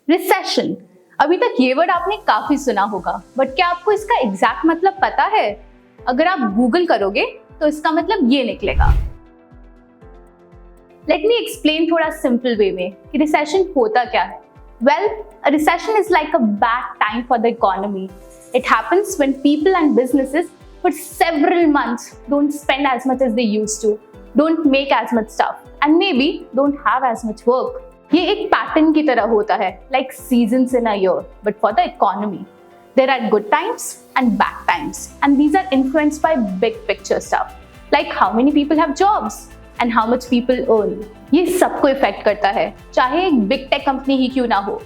Recession, अभी तक ये वर्ड आपने काफी सुना होगा, बट क्या आपको इसका एग्जैक्ट मतलब पता है? अगर आप गूगल करोगे तो इसका मतलब ये निकलेगा। लेट मी एक्सप्लेन थोड़ा सिंपल वे में कि रिसेशन होता क्या है। Well, a recession is like a bad time for the economy. It happens when people and businesses for several months don't spend as much as they used to, don't make as much stuff, and maybe don't have as much work. ये एक pattern की तरह होता है, like seasons in a year, but for the economy. There are good times and bad times, and these are influenced by big picture stuff, like how many people have jobs and how much people earn. ये सबको effect करता है, चाहे एक big tech company ही क्यों ना हो,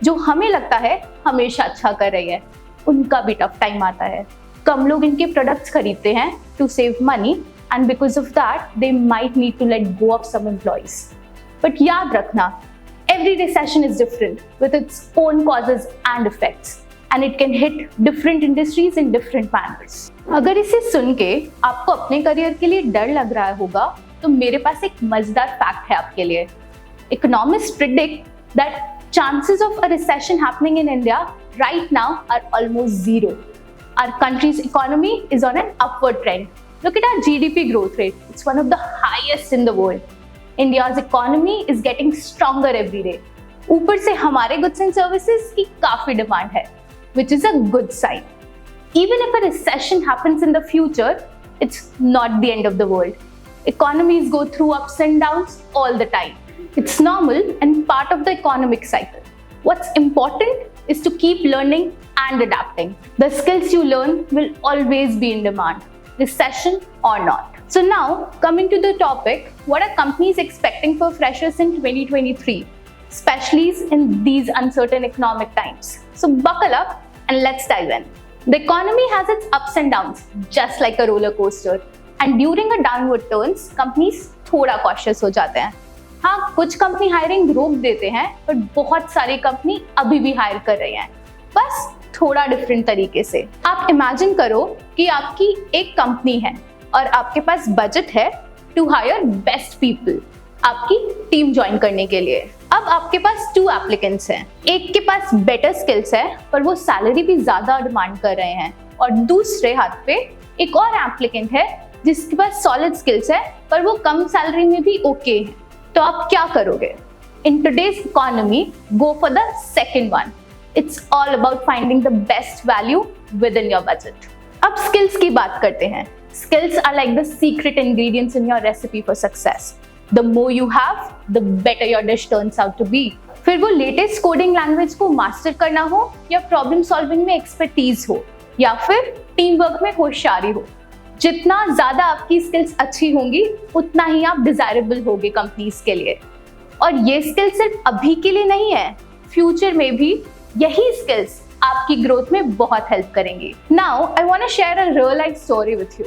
जो हमें लगता है हमेशा अच्छा कर रही है, उनका भी टफ टाइम आता है। कम लोग इनके प्रोडक्ट्स खरीदते हैं to save money, and because of that they might need to let go of some employees. But याद रखना, every recession is different with its own causes and effects, and it can hit different industries in different manners. अगर इसे सुन के आपको अपने career के लिए डर लग रहा होगा, तो मेरे पास एक मजेदार फैक्ट है आपके लिए। Economists predict that chances of a recession happening in India right now are almost zero. Our country's economy is on an upward trend. Look at our GDP growth rate. It's one of the highest in the world. India's economy is getting stronger every day. ऊपर से हमारे goods and services की काफी demand है, which is a good sign. Even if a recession happens in the future, it's not the end of the world. Economies go through ups and downs all the time. It's normal and part of the economic cycle. What's important is to keep learning and adapting. The skills you learn will always be in demand, recession or not. So now, coming to the topic, what are companies expecting for freshers in 2023, especially in these uncertain economic times? So buckle up and let's dive in. The economy has its ups and downs, just like a roller coaster. And during a downward turns, companies थोड़ा cautious हो जाते हैं. हाँ, कुछ company hiring रोक देते हैं, but बहुत सारी कंपनी अभी भी हायर कर रही हैं, बस थोड़ा डिफरेंट तरीके से। आप इमेजिन करो कि आपकी एक कंपनी है और आपके पास बजट है टू हायर बेस्ट पीपल आपकी टीम ज्वाइन करने के लिए। अब आपके पास 2 एप्लीकेंट्स हैं, एक के पास बेटर स्किल्स है पर वो सैलरी भी ज्यादा डिमांड कर रहे हैं, और दूसरे हाथ पे एक और एप्लीकेंट है जिसके पास सॉलिड स्किल्स है पर वो कम सैलरी में भी ओके है। तो आप क्या करोगे? In today's economy, go for the second one. It's all about finding the best value with in your budget. अब स्किल्स की बात करते हैं। Skills are like the secret ingredients in your recipe for success. The more you have, the better your dish turns out to be. फिर वो latest coding language को master करना हो, या प्रॉब्लम सॉल्विंग में एक्सपर्टीज हो, या फिर टीम वर्क में होशियारी हो, जितना ज्यादा आपकी स्किल्स अच्छी होंगी उतना ही आप डिजायरेबल होगे कंपनीज के लिए। और ये स्किल्स सिर्फ अभी के लिए नहीं है, फ्यूचर में भी यही स्किल्स आपकी ग्रोथ में बहुत हेल्प करेंगी। Now I want to share a real life story with you.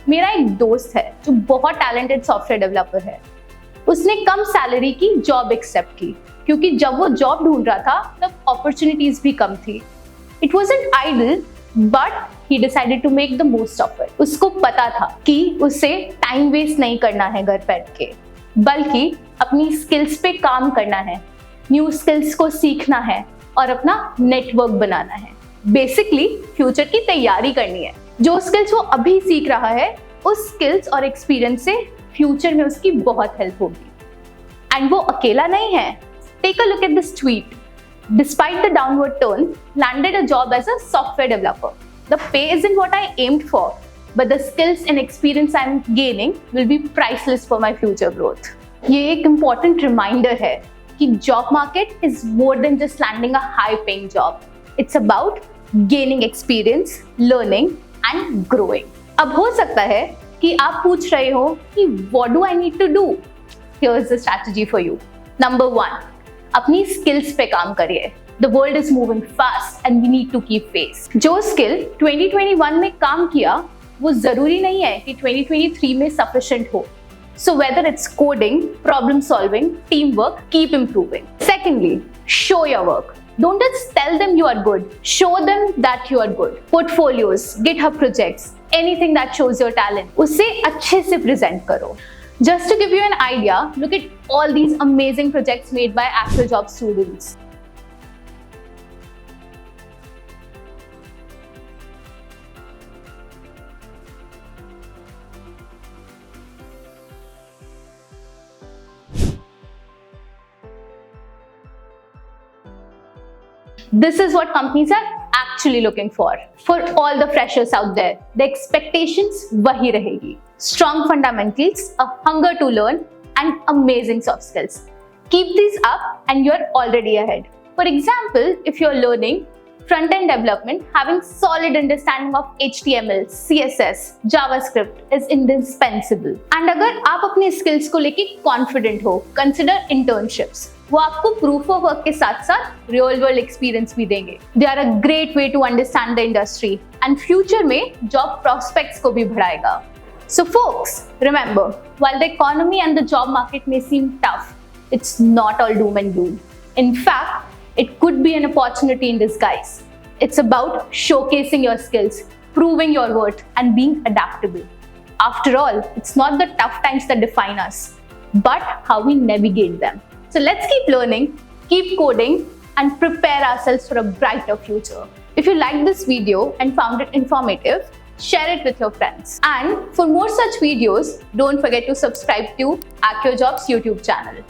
मेरा एक दोस्त है जो बहुत टैलेंटेड सॉफ्टवेयर डेवलपर है। उसने कम सैलरी की जॉब एक्सेप्ट की, क्योंकि जब वो जॉब ढूंढ रहा था तब अपॉर्चुनिटीज भी कम थी। It wasn't ideal, but he decided to make the most of it. उसको पता था कि उसे टाइम वेस्ट नहीं करना है घर बैठ के, बल्कि अपनी स्किल्स पे काम करना है, न्यू स्किल्स को सीखना है और अपना नेटवर्क बनाना है। बेसिकली फ्यूचर की तैयारी करनी है। जो स्किल्स वो अभी सीख रहा है, उस स्किल्स और एक्सपीरियंस से फ्यूचर में उसकी बहुत हेल्प होगी। एंड वो अकेला नहीं है। Take a look at this tweet. Despite the downward turn, landed a job as a software developer. The pay isn't what I aimed for, but the skills and experience I'm gaining will be priceless for my future growth. ये एक important reminder है कि job market is more than just landing a high-paying job. It's about gaining experience, learning, and growing. अब हो सकता है कि आप पूछ रहे हो कि what do I need to do? Here's the strategy for you. Number 1, अपनी स्किल्स पे काम करिए। The world is moving fast and we need to keep pace. जो स्किल 2021 में काम किया, वो जरूरी नहीं है कि 2023 में sufficient हो. So whether it's coding, problem solving, teamwork, keep improving. Secondly, show your work. Don't just tell them you are good. Show them that you are good. Portfolios, GitHub projects, anything that shows your talent, उसे अच्छे से present करो. Just to give you an idea, look at all these amazing projects made by AcroJob students. This is what companies are actually looking for. For all the freshers out there, the expectations wahi rahegi. Strong fundamentals, a hunger to learn, and amazing soft skills. Keep these up and you're already ahead. For example, if you're learning front-end development, having solid understanding of HTML, CSS, JavaScript is indispensable. And अगर आप अपने skills को लेके confident हो, consider internships. वो आपको proof of work के साथ साथ real world experience भी देंगे. They are a great way to understand the industry and future में job prospects को भी बढ़ाएगा. So folks, remember, while the economy and the job market may seem tough, it's not all doom and gloom. In fact, it could be an opportunity in disguise. It's about showcasing your skills, proving your worth, and being adaptable. After all, it's not the tough times that define us, but how we navigate them. So let's keep learning, keep coding, and prepare ourselves for a brighter future. If you liked this video and found it informative, share it with your friends. And for more such videos, don't forget to subscribe to AcroJob's YouTube channel.